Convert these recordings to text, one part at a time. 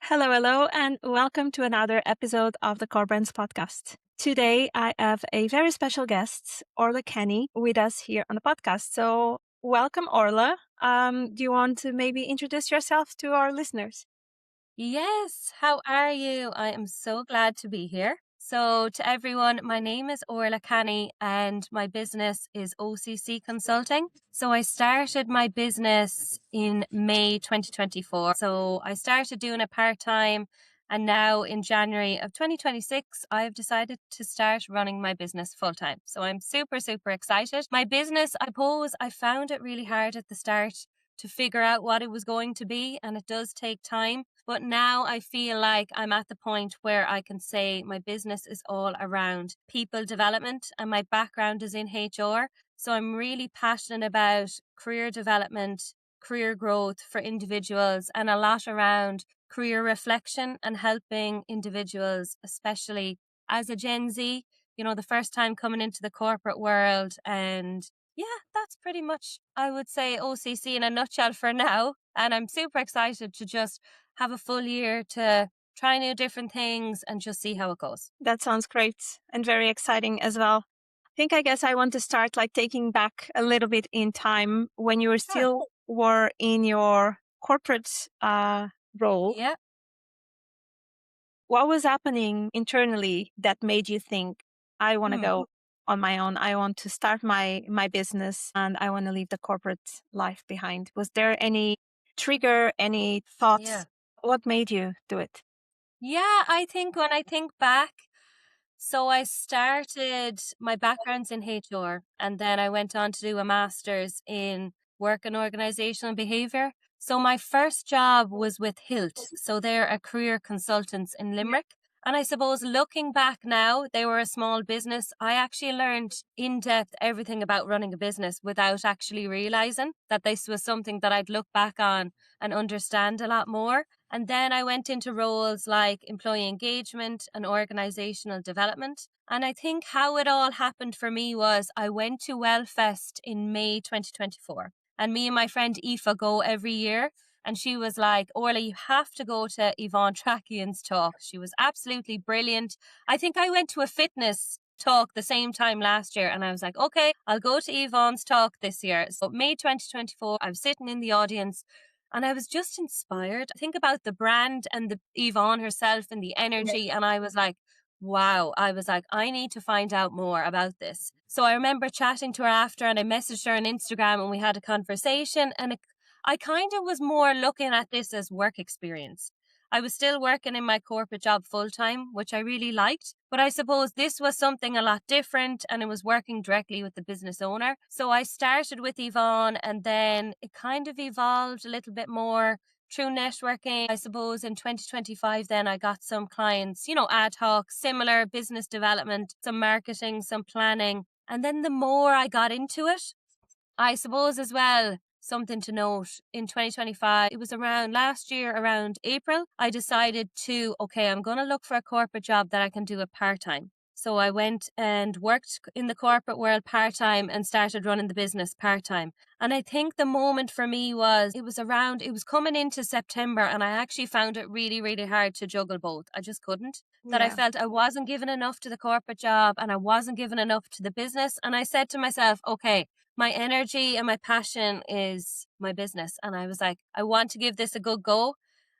Hello, hello, and welcome to another episode of the Core Brands podcast. Today, I have a very special guest, Orla Canney, with us here on the podcast. So, welcome, Orla. Do you want to maybe introduce yourself to our listeners? Yes, how are you? I am so glad to be here. So, to everyone, my name is Orla Canney and my business is OCC Consulting. So, I started my business in May 2024. So, I started doing it part time, and now in January of 2026, I've decided to start running my business full time. So, I'm super, super excited. My business, I suppose, I found it really hard at the start to figure out what it was going to be, and it does take time. But now I feel like I'm at the point where I can say my business is all around people development and my background is in HR. So I'm really passionate about career development, career growth for individuals, and a lot around career reflection and helping individuals, especially as a Gen Z, the first time coming into the corporate world. And yeah, that's pretty much, I would say, OCC in a nutshell for now. And I'm super excited to just have a full year to try new different things and just see how it goes. That sounds great and very exciting as well. I guess I want to start like taking back a little bit in time when you were Sure. still were in your corporate role. Yeah. What was happening internally that made you think, I want to Hmm. go on my own? I want to start my business and I want to leave the corporate life behind. Was there any trigger, any Yeah. thoughts? What made you do it? Yeah. I think when I think back, so I started my background's in HR and then I went on to do a master's in work and organizational behavior. So my first job was with Hilt. So they're a career consultants in Limerick. And I suppose looking back now, they were a small business. I actually learned in depth everything about running a business without actually realizing that this was something that I'd look back on and understand a lot more. And then I went into roles like employee engagement and organizational development. And I think how it all happened for me was I went to Wellfest in May 2024. And me and my friend Aoife go every year. And she was like, Orla, you have to go to Yvonne Trackian's talk. She was absolutely brilliant. I think I went to a fitness talk the same time last year. And I was like, okay, I'll go to Yvonne's talk this year. So May 2024, I was sitting in the audience and I was just inspired. Think about the brand and the Yvonne herself and the energy. And I was like, wow. I was like, I need to find out more about this. So I remember chatting to her after and I messaged her on Instagram and we had a conversation. And I kind of was more looking at this as work experience. I was still working in my corporate job full time, which I really liked. But I suppose this was something a lot different and it was working directly with the business owner. So I started with Yvonne and then it kind of evolved a little bit more through networking. I suppose in 2025, then I got some clients, ad hoc, similar business development, some marketing, some planning. And then the more I got into it, I suppose as well, something to note in 2025, it was around last year, around April, I decided okay, I'm going to look for a corporate job that I can do it part time. So I went and worked in the corporate world part time and started running the business part time. And I think the moment for me was, it was coming into September and I actually found it really, really hard to juggle both. I just couldn't. That I Yeah. felt I wasn't giving enough to the corporate job and I wasn't giving enough to the business. And I said to myself, okay, my energy and my passion is my business. And I was like, I want to give this a good go.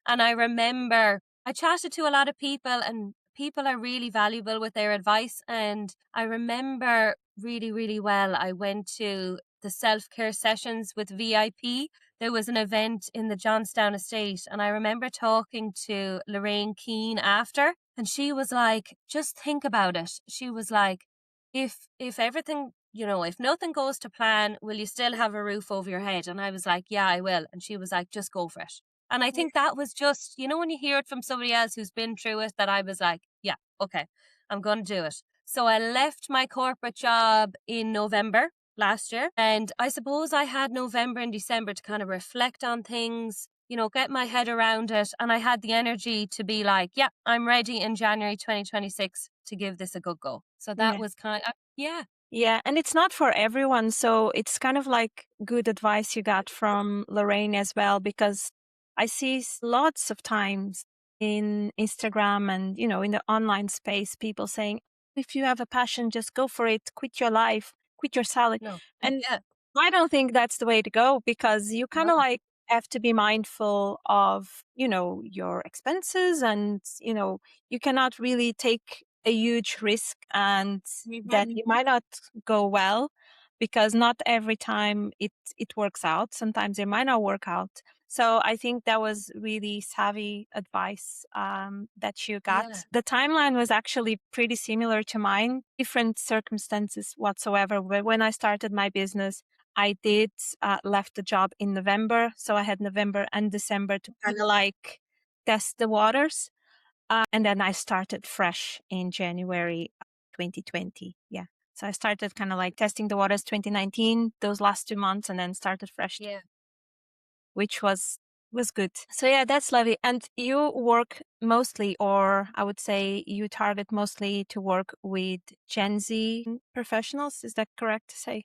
And I remember I chatted to a lot of people and people are really valuable with their advice. And I remember really, really well, I went to the self-care sessions with VIP. There was an event in the Johnstown estate. And I remember talking to Lorraine Keane after, and she was like, just think about it. She was like, if everything, if nothing goes to plan, will you still have a roof over your head? And I was like, yeah, I will. And she was like, just go for it. And I Yeah. think that was just, when you hear it from somebody else who's been through it, that I was like, yeah, okay, I'm going to do it. So I left my corporate job in November last year. And I suppose I had November and December to kind of reflect on things, get my head around it. And I had the energy to be like, yeah, I'm ready in January 2026 to give this a good go. So that Yeah. was kind of, yeah. Yeah. And it's not for everyone. So it's kind of like good advice you got from Lorraine as well, because I see lots of times in Instagram and, in the online space, people saying, if you have a passion, just go for it, quit your life, quit your salary. No. And Yeah. I don't think that's the way to go, because you kind of No. have to be mindful of, your expenses, and, you cannot really take a huge risk and that it might not go well, because not every time it works out. Sometimes it might not work out. So I think that was really savvy advice that you got. Yeah. The timeline was actually pretty similar to mine, different circumstances whatsoever. But when I started my business, I did left the job in November. So I had November and December to kind of test the waters. And then I started fresh in January 2020. Yeah. So I started kind of testing the waters 2019, those last 2 months, and then started fresh, Yeah. which was good. So yeah, that's lovely. And you work mostly, or I would say you target mostly to work with Gen Z professionals. Is that correct to say?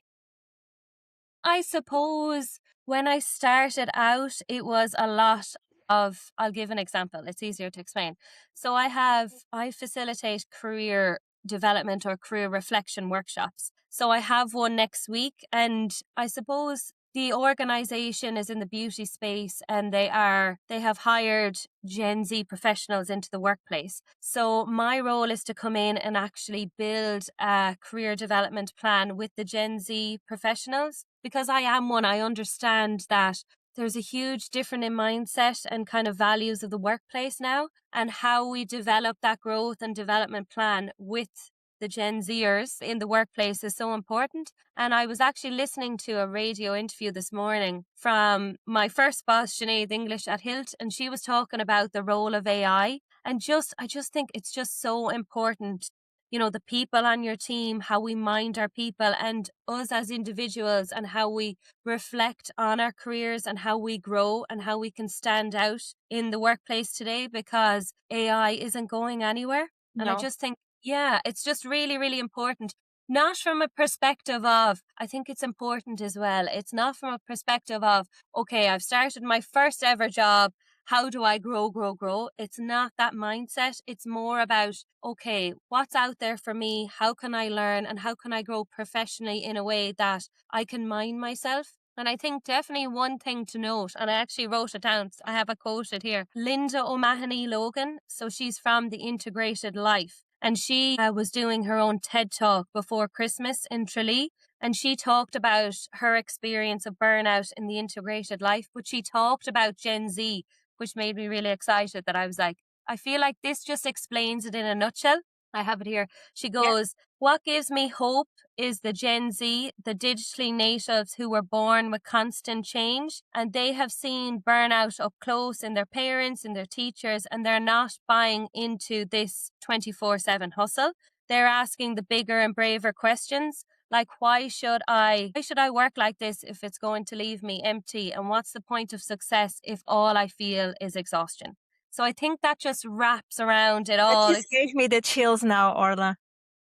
I suppose when I started out, it was a lot of, I'll give an example, it's easier to explain. So I facilitate career development or career reflection workshops. So I have one next week, and I suppose the organization is in the beauty space, and they have hired Gen Z professionals into the workplace. So my role is to come in and actually build a career development plan with the Gen Z professionals. Because I am one, I understand that there's a huge difference in mindset and kind of values of the workplace now, and how we develop that growth and development plan with the Gen Zers in the workplace is so important. And I was actually listening to a radio interview this morning from my first boss, Sinead English at Hilt, and she was talking about the role of AI. And I just think it's just so important, the people on your team, how we mind our people and us as individuals, and how we reflect on our careers and how we grow and how we can stand out in the workplace today, because AI isn't going anywhere. And I No. just think, yeah, it's just really, really important. Not from a perspective of, I think it's important as well. It's not from a perspective of, okay, I've started my first ever job. How do I grow, grow, grow? It's not that mindset. It's more about, okay, what's out there for me? How can I learn? And how can I grow professionally in a way that I can mind myself? And I think definitely one thing to note, and I actually wrote it down, I have it quoted here, Linda O'Mahony Logan. So she's from the Integrated Life. And she was doing her own TED Talk before Christmas in Tralee. And she talked about her experience of burnout in the integrated life, but she talked about Gen Z, which made me really excited, that I was like, I feel like this just explains it in a nutshell. I have it here. She Yeah. goes, what gives me hope is the Gen Z, the digitally natives who were born with constant change, and they have seen burnout up close in their parents, in their teachers, and they're not buying into this 24/7 hustle. They're asking the bigger and braver questions, like why should I work like this if it's going to leave me empty, and what's the point of success if all I feel is exhaustion? So I think that just wraps around it That all. just gave me the chills now, Orla.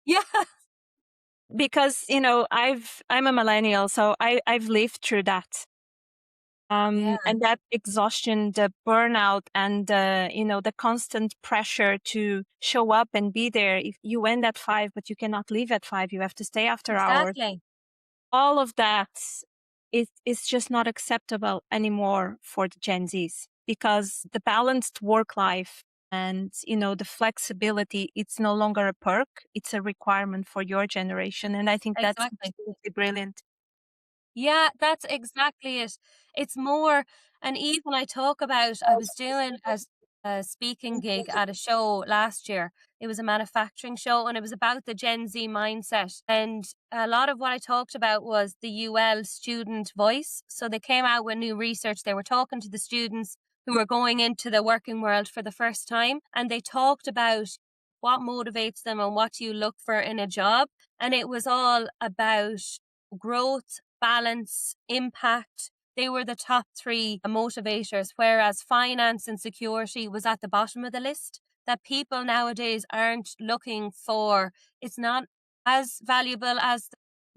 Yeah. Because, I'm a millennial, so I've lived through that. Yeah, And that exhaustion, the burnout, and the constant pressure to show up and be there. If you end at 5, but you cannot leave at 5, you have to stay after hours. exactly. All of that is just not acceptable anymore for the Gen Zs, because the balanced work life and, the flexibility, it's no longer a perk, it's a requirement for your generation. And I think that's Exactly. absolutely brilliant. Yeah, that's exactly it. It's more, and even I talk about, I was doing a speaking gig at a show last year. It was a manufacturing show, and it was about the Gen Z mindset. And a lot of what I talked about was the UL student voice. So they came out with new research. They were talking to the students who were going into the working world for the first time, and they talked about what motivates them and what do you look for in a job. And it was all about growth, balance, impact. They were the top three motivators, whereas finance and security was at the bottom of the list. That people nowadays aren't looking for, it's not as valuable as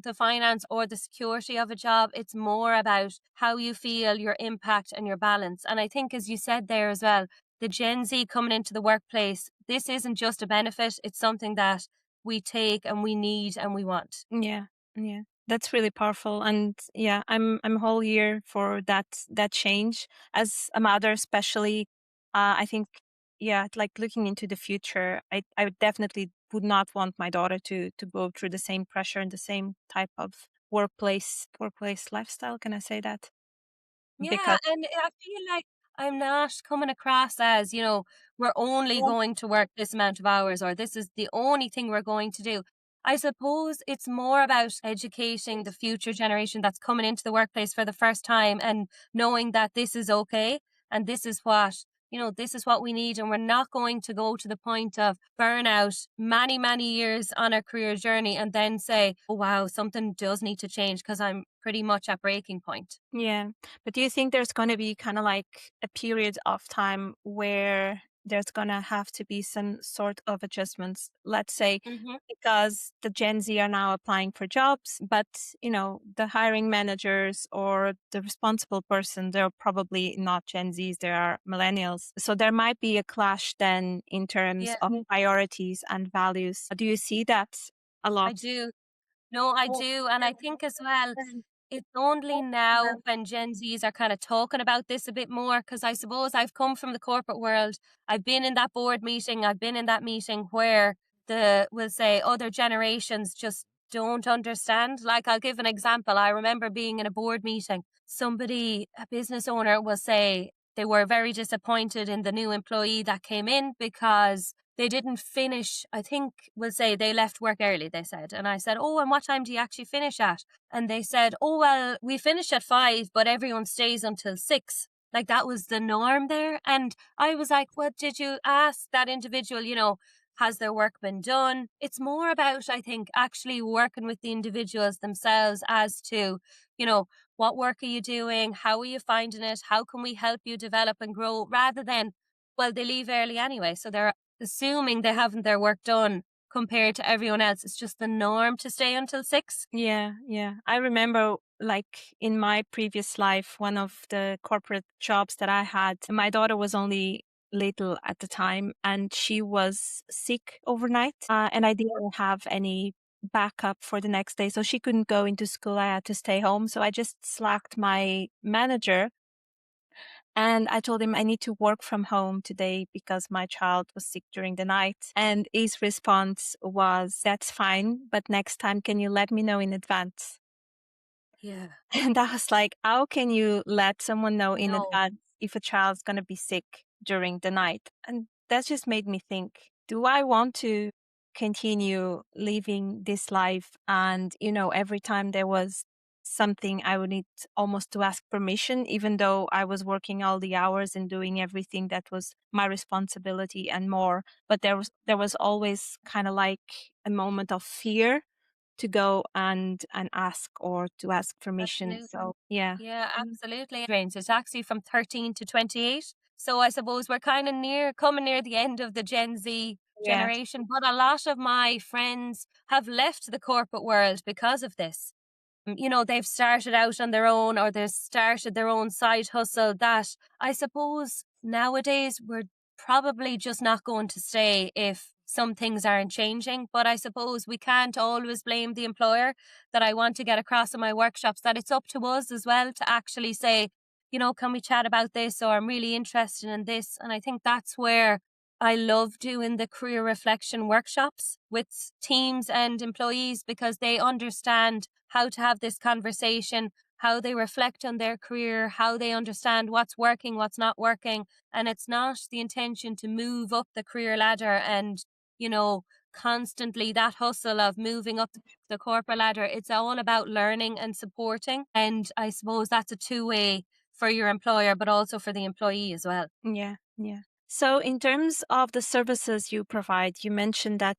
the finance or the security of a job. It's more about how you feel, your impact, and your balance. And I think, as you said there as well, the Gen Z coming into the workplace, this isn't just a benefit, it's something that we take and we need and we want. Yeah, yeah. That's really powerful. And yeah, I'm whole here for that change. As a mother, especially, I think, yeah, like looking into the future, I would definitely would not want my daughter to go through the same pressure and the same type of workplace lifestyle. Can I say that? Yeah, Because and I feel like I'm not coming across as, we're only going to work this amount of hours or this is the only thing we're going to do. I suppose it's more about educating the future generation that's coming into the workplace for the first time and knowing that this is okay and this is what we need. And we're not going to go to the point of burnout many, many years on our career journey and then say, oh, wow, something does need to change because I'm pretty much at breaking point. yeah. But do you think there's going to be kind of like a period of time where there's going to have to be some sort of adjustments? Let's say Mhm. because the Gen Z are now applying for jobs, but the hiring managers or the responsible person, they're probably not Gen Zs, they are millennials. So there might be a clash then in terms Yeah, of priorities and values. Do you see that a I lot? do. No, I do. And I think as well, it's only now when Gen Zs are kind of talking about this a bit more, because I suppose I've come from the corporate world. I've been in that board meeting, I've been in that meeting where we'll say other generations just don't understand. Like, I'll give an example. I remember being in a board meeting, a business owner will say they were very disappointed in the new employee that came in because they didn't finish. I think we'll say they left work early, they said. And I said, oh, and what time do you actually finish at? And they said, oh, well, we finish at 5, but everyone stays until 6. Like, that was the norm there. And I was like, well, did you ask that individual, has their work been done? It's more about, I think, actually working with the individuals themselves as to, you know, what work are you doing? How are you finding it? How can we help you develop and grow rather than, well, they leave early anyway. So they're assuming they haven't their work done compared to everyone else. It's just the norm to stay until 6. Yeah, yeah. I remember like in my previous life, one of the corporate jobs that I had, my daughter was only little at the time and she was sick overnight. And I didn't have any backup for the next day. So she couldn't go into school. I had to stay home. So I just slacked my manager and I told him I need to work from home today because my child was sick during the night. And his response was, that's fine, but next time, can you let me know in advance? Yeah. And I was like, how can you let someone know in No, advance if a child's going to be sick during the night? And that just made me think, do I want to continue living this life? And, every time there was something, I would need almost to ask permission, even though I was working all the hours and doing everything that was my responsibility and more. But there was always kind of like a moment of fear to go and ask or to ask permission. absolutely. So yeah. Yeah, Mm. absolutely. Range. It's actually from 13 to 28. So I suppose we're kind of coming near the end of the Gen Z Yeah. generation. But a lot of my friends have left the corporate world because of this. They've started out on their own or they've started their own side hustle that I suppose nowadays we're probably just not going to stay if some things aren't changing. But I suppose we can't always blame the employer. That I want to get across in my workshops, that it's up to us as well to actually say, can we chat about this? Or I'm really interested in this. And I think that's where I love doing the career reflection workshops with teams and employees because they understand how to have this conversation, how they reflect on their career, how they understand what's working, what's not working. And it's not the intention to move up the career ladder and, you know, constantly that hustle of moving up the corporate ladder. It's all about learning and supporting. And I suppose that's a two-way for your employer, but also for the employee as well. Yeah. Yeah. So in terms of the services you provide, you mentioned that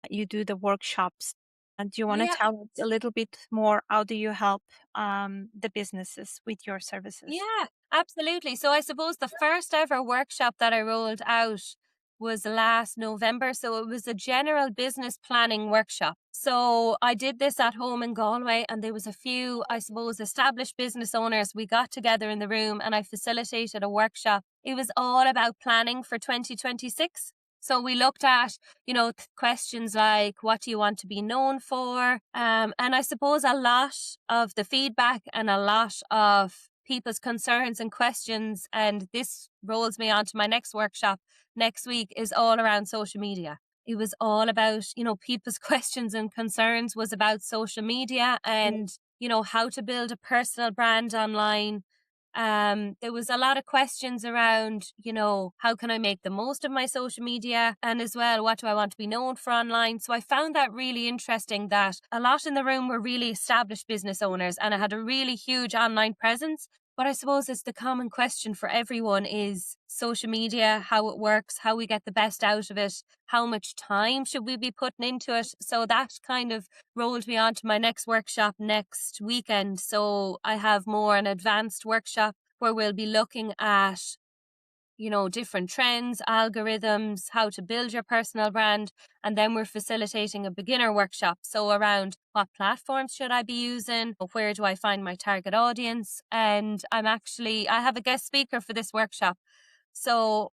you do the workshops. And do you want to Yeah. tell us a little bit more? How do you help the businesses with your services? Yeah, absolutely. So I suppose the first ever workshop that I rolled out was last November. So it was a general business planning workshop. So I did this at home in Galway, and there was a few, I suppose, established business owners. We got together in the room and I facilitated a workshop. It was all about planning for 2026. So we looked at, questions like, what do you want to be known for? And I suppose a lot of the feedback and a lot of people's concerns and questions, and this rolls me on to my next workshop next week, is all around social media. It was all about, people's questions and concerns was about social media and, how to build a personal brand online. There was a lot of questions around, how can I make the most of my social media? And as well, what do I want to be known for online? So I found that really interesting that a lot in the room were really established business owners and I had a really huge online presence. But I suppose it's the common question for everyone is social media, how it works, how we get the best out of it, how much time should we be putting into it? So that kind of rolled me on to my next workshop next weekend. So I have more an advanced workshop where we'll be looking at, different trends, algorithms, how to build your personal brand. And then we're facilitating a beginner workshop. So around what platforms should I be using? Where do I find my target audience? And I have a guest speaker for this workshop. So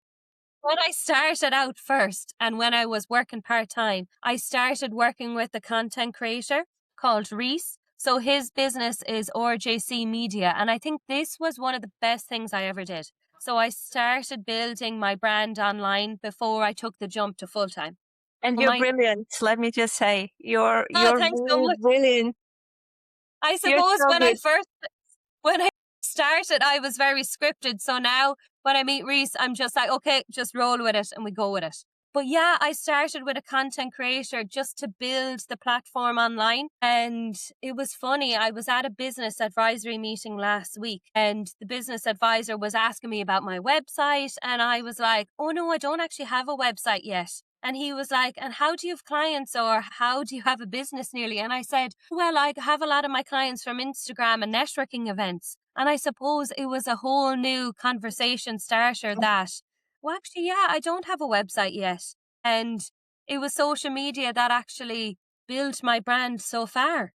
when I started out first and when I was working part-time, I started working with a content creator called Reese. So his business is RJC Media. And I think this was one of the best things I ever did. So I started building my brand online before I took the jump to full-time. And Well, you're brilliant. Let me just say, you're thanks so really much. brilliant. I You're suppose so good. when I started, I was very scripted. So now when I meet Reese, I'm just like, okay, just roll with it and we go with it. But yeah, I started with a content creator just to build the platform online. And it was funny. I was at a business advisory meeting last week and the business advisor was asking me about my website. And I was like, oh no, I don't actually have a website yet. And he was like, and how do you have clients or how do you have a business nearly? And I said, well, I have a lot of my clients from Instagram and networking events. And I suppose it was a whole new conversation starter that, well, actually, yeah, I don't have a website yet. And it was social media that actually built my brand so far.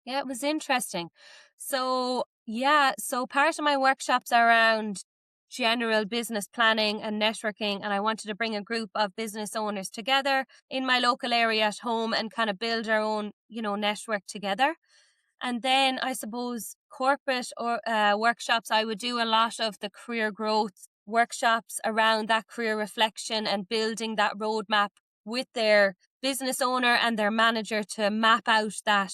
Yeah, it was interesting. So, yeah, so part of my workshops are around general business planning and networking. And I wanted to bring a group of business owners together in my local area at home and kind of build our own, network together. And then I suppose corporate or workshops, I would do a lot of the career growth workshops around that career reflection and building that roadmap with their business owner and their manager to map out that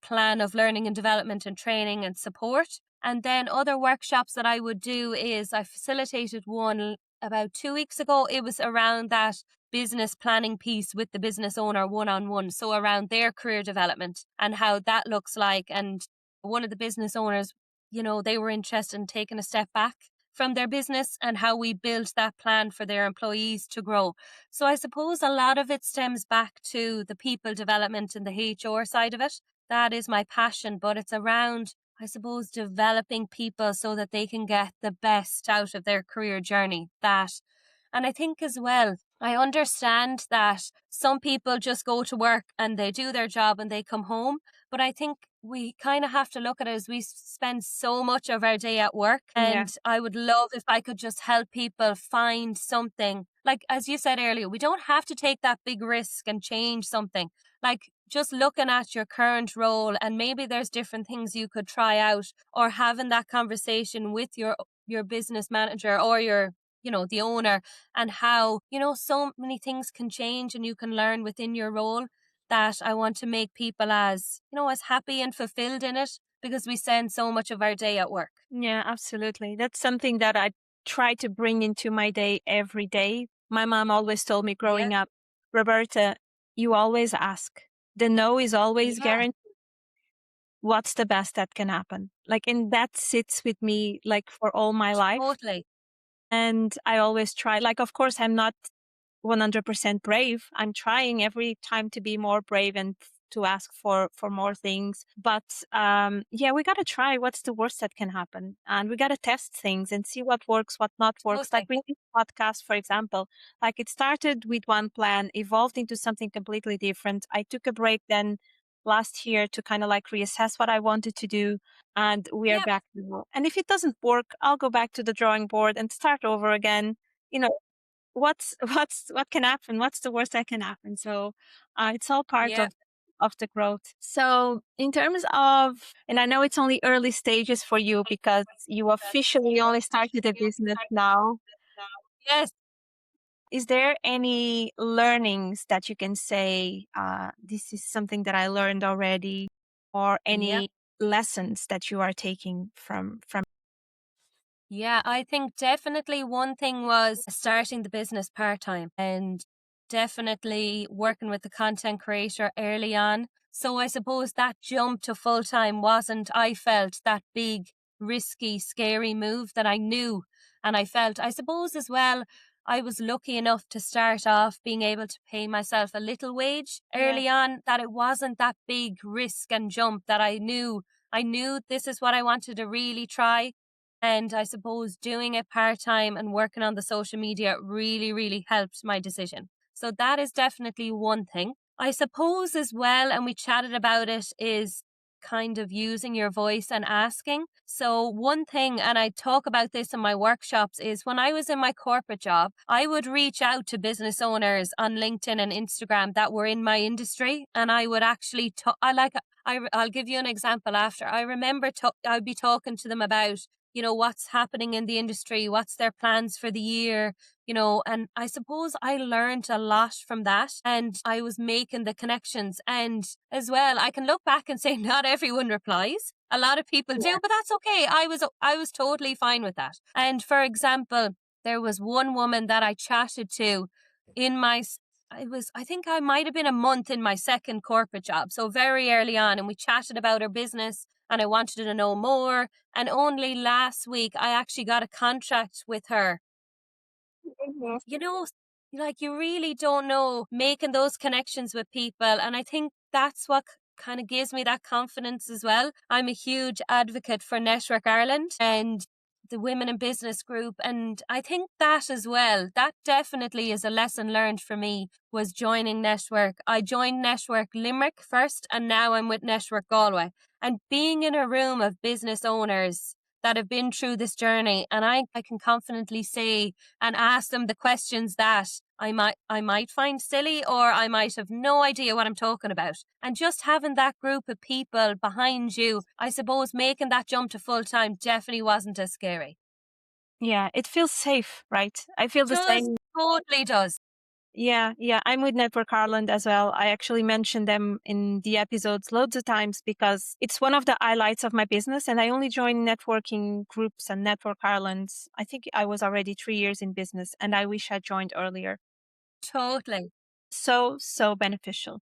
plan of learning and development and training and support. And then other workshops that I would do is I facilitated one about 2 weeks ago. It was around that business planning piece with the business owner one-on-one. So around their career development and how that looks like. And one of the business owners, they were interested in taking a step back from their business and how we build that plan for their employees to grow. So I suppose a lot of it stems back to the people development and the HR side of it. That is my passion, but it's around, I suppose, developing people so that they can get the best out of their career journey. And I think as well, I understand that some people just go to work and they do their job and they come home. But I think we kind of have to look at it as we spend so much of our day at work. Yeah. And I would love if I could just help people find something. Like, as you said earlier, we don't have to take that big risk and change something. Like, just looking at your current role and maybe there's different things you could try out, or having that conversation with your business manager or your the owner, and how so many things can change and you can learn within your role, that I want to make people as as happy and fulfilled in it, because we spend so much of our day at work. Yeah, absolutely. That's something that I try to bring into my day every day. My mom always told me Yeah, growing up, Roberta, you always ask. The no is always yeah, guaranteed. What's the best that can happen? Like, and that sits with me like for all my life. totally. And I always try, like, of course, I'm not 100% brave. I'm trying every time to be more brave and to ask for more things. But yeah, we got to try. What's the worst that can happen? And we got to test things and see what works, what not works. Like Okay. with this podcast, for example, like it started with one plan, evolved into something completely different. I took a break then last year to kind of like reassess what I wanted to do. And we are Yep. back now. And if it doesn't work, I'll go back to the drawing board and start over again. You know, what can happen? What's the worst that can happen? So it's all part Yep. of the growth. So in terms of, and I know it's only early stages for you because you officially only started a business now. Yes. Is there any learnings that you can say, this is something that I learned already, or Yep. any lessons that you are taking from? Yeah, I think definitely one thing was starting the business part time and definitely working with the content creator early on. So I suppose that jump to full time wasn't, I felt, that big, risky, scary move that I knew. And I felt, I suppose as well, I was lucky enough to start off being able to pay myself a little wage Yeah. early on, that it wasn't that big risk and jump, that I knew this is what I wanted to really try. And I suppose doing it part time and working on the social media really, really helped my decision. So that is definitely one thing. I suppose as well, and we chatted about it, is kind of using your voice and asking. So one thing, and I talk about this in my workshops, is when I was in my corporate job, I would reach out to business owners on LinkedIn and Instagram that were in my industry, and I would actually I'll give you an example after. I remember I'd be talking to them about, what's happening in the industry, what's their plans for the year, and I suppose I learned a lot from that, and I was making the connections. And as well, I can look back and say not everyone replies. A lot of people do, but that's okay. I was totally fine with that. And for example, there was one woman that I chatted to in my I think I might have been a month in my second corporate job, so very early on, and we chatted about her business and I wanted to know more. And only last week, I actually got a contract with her. Mhm. You know, like you really don't know making those connections with people. And I think that's what kind of gives me that confidence as well. I'm a huge advocate for Network Ireland and the Women in Business group. And I think that as well, that definitely is a lesson learned for me, was joining Network. I joined Network Limerick first, and now I'm with Network Galway. And being in a room of business owners that have been through this journey, and I can confidently say and ask them the questions that I might find silly, or I might have no idea what I'm talking about. And just having that group of people behind you, I suppose making that jump to full time definitely wasn't as scary. Yeah, it feels safe, right? I feel the Does, same. totally does. Yeah, yeah. I'm with Network Ireland as well. I actually mentioned them in the episodes loads of times because it's one of the highlights of my business. And I only joined networking groups and Network Ireland. I think I was already 3 years in business and I wish I joined earlier. Totally. So beneficial.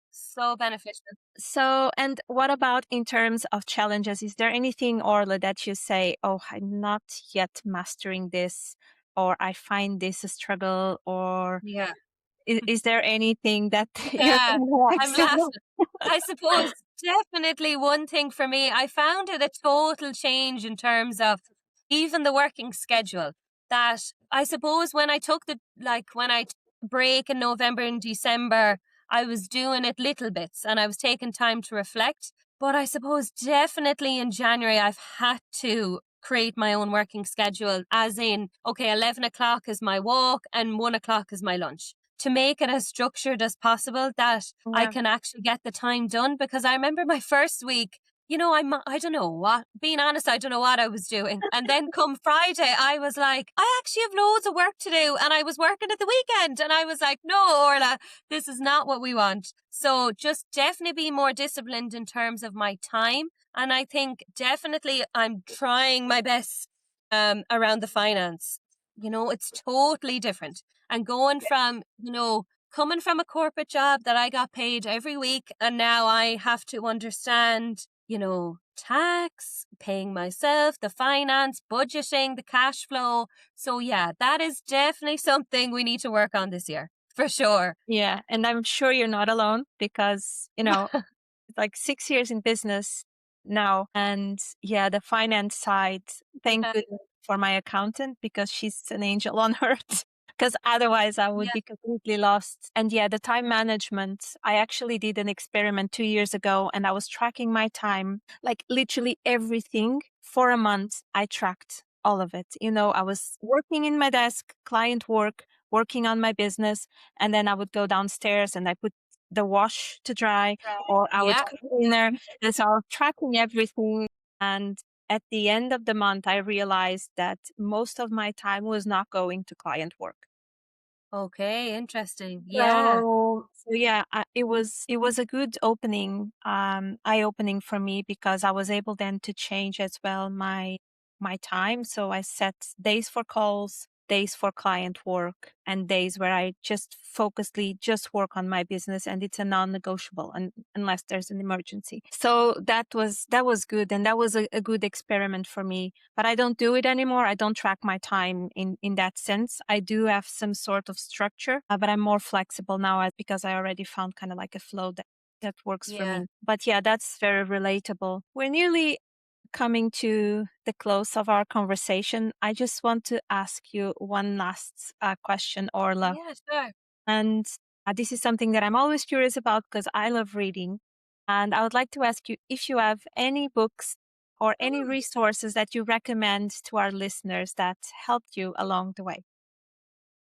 So beneficial. So, and what about in terms of challenges? Is there anything, Orla, that you say, oh, I'm not yet mastering this, or I find this a struggle, or Yeah. is there anything that you're Yeah. kind of like I'm saying? laughing. I suppose definitely one thing for me, I found it a total change in terms of even the working schedule. That I suppose when I took when I took a break in November and December, I was doing it little bits and I was taking time to reflect. But I suppose definitely in January, I've had to create my own working schedule, as in, okay, 11 o'clock is my walk and 1 o'clock is my lunch, to make it as structured as possible that I Yeah. can actually get the time done. Because I remember my first week, I don't know what, being honest, I don't know what I was doing. And then come Friday, I was like, I actually have loads of work to do. And I was working at the weekend. And I was like, no, Orla, this is not what we want. So just definitely be more disciplined in terms of my time. And I think definitely I'm trying my best around the finance. It's totally different. And going from, coming from a corporate job that I got paid every week, and now I have to understand, tax, paying myself, the finance, budgeting, the cash flow. So yeah, that is definitely something we need to work on this year. for sure. Yeah. And I'm sure you're not alone because, like 6 years in business now. And yeah, the finance side, thank Yeah, goodness for my accountant because she's an angel on earth. Because otherwise I would yeah, be completely lost. And yeah, the time management, I actually did an experiment 2 years ago and I was tracking my time, like literally everything for a month. I tracked all of it. I was working in my desk, client work, working on my business. And then I would go downstairs and I put the wash to dry or I would yeah. cook dinner. And so I was tracking everything. And at the end of the month, I realized that most of my time was not going to client work. Okay, interesting. Yeah. So yeah, it was a good eye opening for me because I was able then to change as well my time. So I set days for calls, days for client work, and days where I just work on my business, and it's a non-negotiable, unless there's an emergency. So that was good, and that was a good experiment for me. But I don't do it anymore. I don't track my time in that sense. I do have some sort of structure, but I'm more flexible now because I already found kind of like a flow that works for Yeah. me. But yeah, that's very relatable. We're nearly coming to the close of our conversation. I just want to ask you one last question, Orla. Yeah, sure. And this is something that I'm always curious about because I love reading. And I would like to ask you if you have any books or any Mm. resources that you recommend to our listeners that helped you along the way.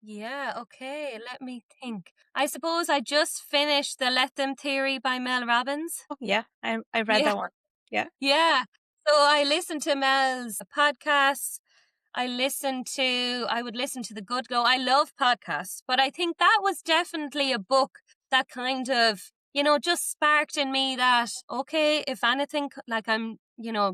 Yeah, okay. Let me think. I suppose I just finished The Let Them Theory by Mel Robbins. Oh, yeah, I read Yeah. that one. Yeah. Yeah. So I listened to Mel's podcasts. I would listen to The Good Go. I love podcasts, but I think that was definitely a book that kind of, just sparked in me that, okay, if anything, like I'm,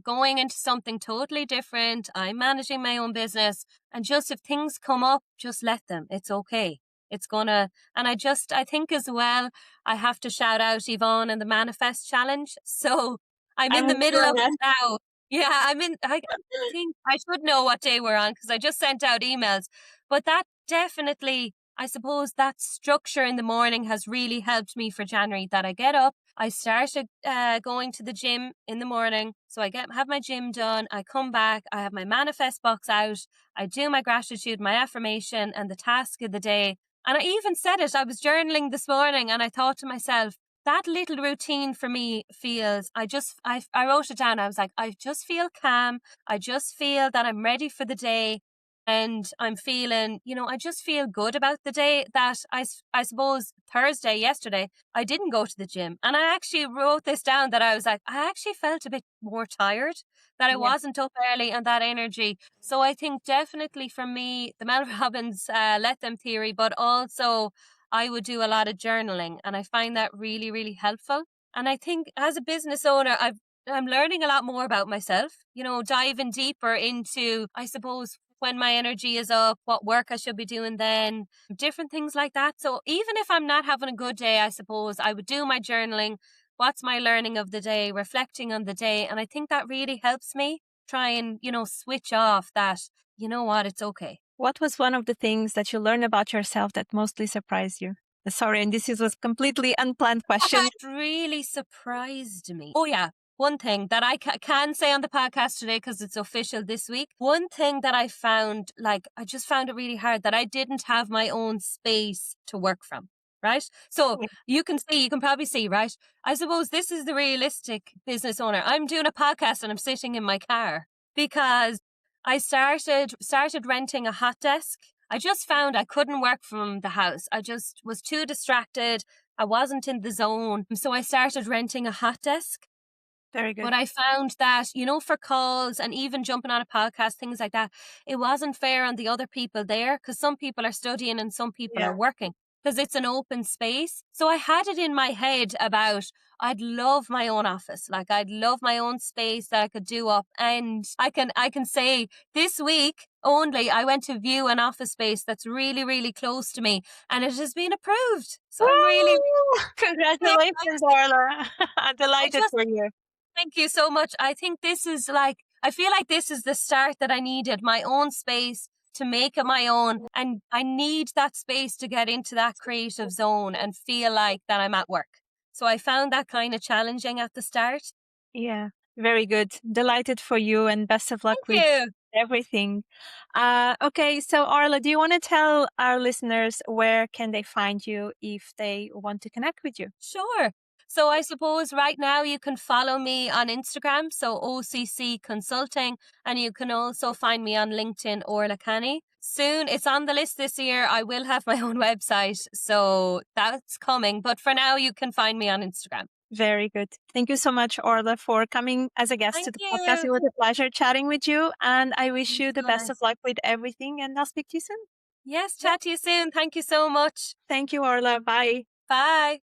going into something totally different, I'm managing my own business, and just if things come up, just let them. It's okay. It's gonna, and I think as well, I have to shout out Yvonne and the Manifest Challenge. So I'm in I'm the with you middle on of it that. now. Yeah, I think I should know what day we're on because I just sent out emails. But that definitely, I suppose that structure in the morning has really helped me for January. That I get up, I started going to the gym in the morning. So have my gym done. I come back, I have my manifest box out. I do my gratitude, my affirmation, and the task of the day. And I even said it, I was journaling this morning and I thought to myself, that little routine for me feels, I wrote it down. I was like, I just feel calm. I just feel that I'm ready for the day. And I'm feeling, I just feel good about the day that I suppose Thursday, yesterday, I didn't go to the gym. And I actually wrote this down that I was like, I actually felt a bit more tired, that I Yeah. wasn't up early and that energy. So I think definitely for me, the Mel Robbins Let Them Theory, but also I would do a lot of journaling and I find that really, really helpful. And I think as a business owner, I'm learning a lot more about myself, diving deeper into, I suppose, when my energy is up, what work I should be doing then, different things like that. So even if I'm not having a good day, I suppose I would do my journaling. What's my learning of the day, reflecting on the day. And I think that really helps me try and, switch off that, you know what, it's okay. What was one of the things that you learned about yourself that mostly surprised you? Sorry, and was completely unplanned question. It really surprised me. Oh, yeah. One thing that I can say on the podcast today, because it's official this week, one thing that I found, like, I just found it really hard that I didn't have my own space to work from. Right. So you can probably see, right? I suppose this is the realistic business owner. I'm doing a podcast and I'm sitting in my car because I started renting a hot desk. I just found I couldn't work from the house. I just was too distracted. I wasn't in the zone. So I started renting a hot desk. Very good. But I found that, for calls and even jumping on a podcast, things like that, it wasn't fair on the other people there because some people are studying and some people Yeah. are working because it's an open space. So I had it in my head about I'd love my own office. Like I'd love my own space that I could do up. And I can say this week only I went to view an office space that's really, really close to me and it has been approved. So I'm really, Woo! really Congratulations, excited. Orla. I'm I delighted just for you. Thank you so much. I think this is I feel like this is the start that I needed, my own space to make it my own. And I need that space to get into that creative zone and feel like that I'm at work. So I found that kind of challenging at the start. Yeah, very good. Delighted for you and best of luck Thank with you. everything. Okay, so Orla, do you want to tell our listeners where can they find you if they want to connect with you? Sure. So I suppose right now you can follow me on Instagram, so OCC Consulting, and you can also find me on LinkedIn, Orla Canney. Soon, it's on the list this year. I will have my own website, so that's coming. But for now, you can find me on Instagram. Very good. Thank you so much, Orla, for coming as a guest to Thank the podcast. you. It was a pleasure chatting with you, and I wish you the best of Likewise. luck with everything, and I'll speak to you soon. Yes, Yeah. chat to you soon. Thank you so much. Thank you, Orla. Bye. Bye.